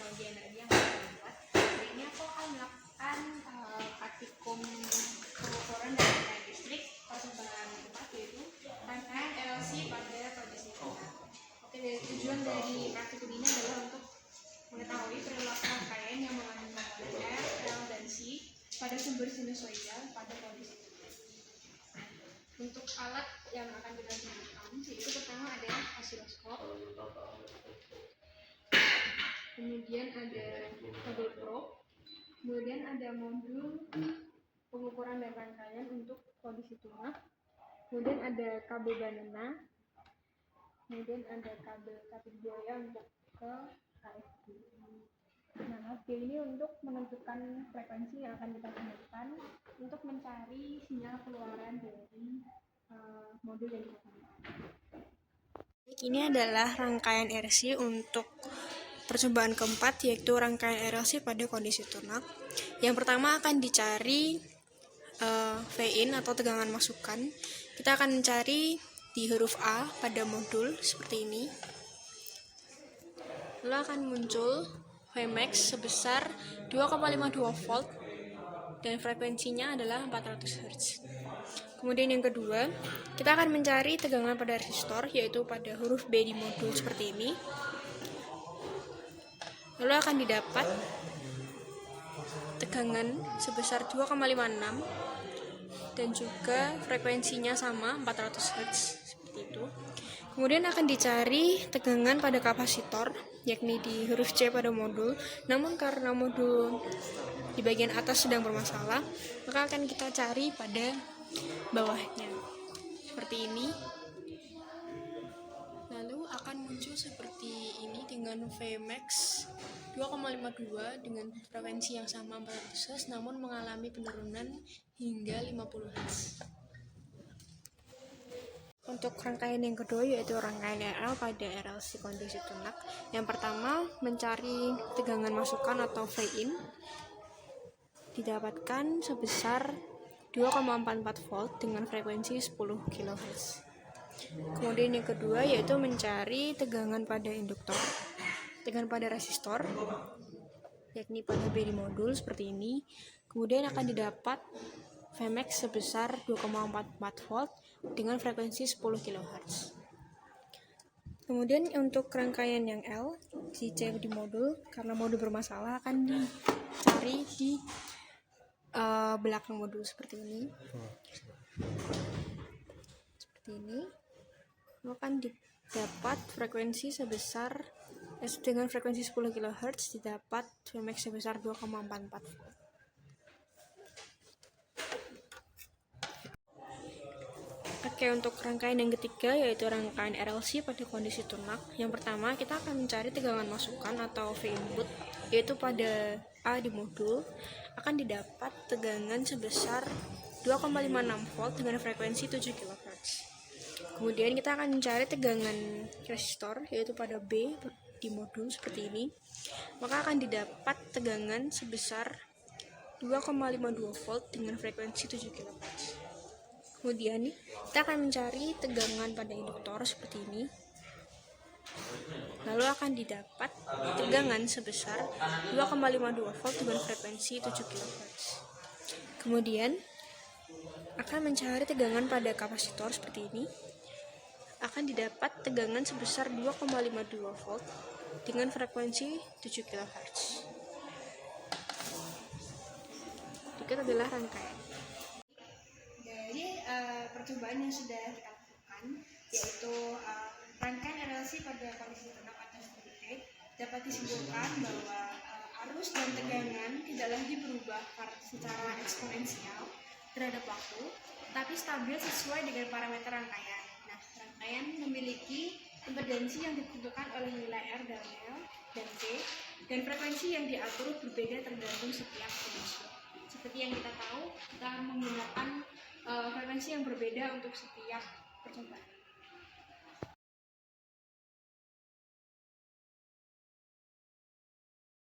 teknologi energi yang kita buat. Hari ini aku akan melakukan praktikum pengukuran dan rangkaian listrik perkembangan tempat, yaitu rangkaian RLC pada kondisi tengah. Oke, tujuan dari praktikum ini adalah untuk mengetahui perilaku rangkaian yang mengandung komponen R, L, dan C pada sumber sinusoidal pada kondisi tengah. Untuk alat yang akan kita gunakan, yaitu pertama ada osiloskop, kemudian ada kabel probe, kemudian ada modul pengukuran dan rangkaian untuk kondisi tengah, kemudian ada kabel banana, kemudian ada kabel kapit buaya untuk ke KFD. Nah, KFD ini untuk menentukan frekuensi yang akan kita gunakan untuk mencari sinyal keluaran dari modul yang kita gunakan. Ini adalah rangkaian RC untuk percobaan keempat, yaitu rangkaian RLC pada kondisi tunak. Yang pertama akan dicari V-in atau tegangan masukan. Kita akan mencari di huruf A pada modul seperti ini. Lalu akan muncul Vmax sebesar 2,52 volt dan frekuensinya adalah 400 Hz. Kemudian yang kedua, kita akan mencari tegangan pada resistor, yaitu pada huruf B di modul seperti ini. Lalu akan didapat tegangan sebesar 2,56 dan juga frekuensinya sama 400 Hz seperti itu. Kemudian akan dicari tegangan pada kapasitor, yakni di huruf C pada modul. Namun karena modul di bagian atas sedang bermasalah, maka akan kita cari pada bawahnya seperti ini. Lalu akan muncul seperti ini dengan Vmax 2,52 dengan frekuensi yang sama 400 Hz, namun mengalami penurunan hingga 50 Hz. Untuk rangkaian yang kedua, yaitu rangkaian RL pada RLC kondisi tunak. Yang pertama, mencari tegangan masukan atau V-in didapatkan sebesar 2,44 volt dengan frekuensi 10 kHz. Kemudian yang kedua, yaitu mencari tegangan pada induktor, tegangan pada resistor, yakni pada B di modul seperti ini. Kemudian akan didapat Vmax sebesar 2,44 volt dengan frekuensi 10 kHz. Kemudian untuk rangkaian yang L di C di modul, karena modul bermasalah, akan dicari di belakang modul seperti ini. Akan didapat frekuensi sebesar dengan frekuensi 10 kHz didapat Vmax sebesar 2,44 volt. Oke, untuk rangkaian yang ketiga, yaitu rangkaian RLC pada kondisi tunak. Yang pertama, kita akan mencari tegangan masukan atau V input, yaitu pada A di modul. Akan didapat tegangan sebesar 2,56 volt dengan frekuensi 7 kHz. Kemudian kita akan mencari tegangan resistor, yaitu pada B di modul seperti ini. Maka akan didapat tegangan sebesar 2,52 volt dengan frekuensi 7 kHz. Kemudian kita akan mencari tegangan pada induktor seperti ini. Lalu akan didapat tegangan sebesar 2,52 volt dengan frekuensi 7 kHz. Kemudian akan mencari tegangan pada kapasitor seperti ini. Akan didapat tegangan sebesar 2,52 volt dengan frekuensi 7 kHz. Berikut adalah rangkaian. Jadi percobaan yang sudah kita lakukan, yaitu rangkaian RLC pada kondisi tunak atau steady state, dapat disimpulkan bahwa arus dan tegangan tidak lagi berubah secara eksponensial terhadap waktu, tapi stabil sesuai dengan parameter rangkaian. Nah, rangkaian memiliki impedansi yang ditentukan oleh nilai R dan L dan C, dan frekuensi yang diatur berbeda tergantung setiap kondisi. Seperti yang kita tahu, kita menggunakan frekuensi yang berbeda untuk setiap percobaan.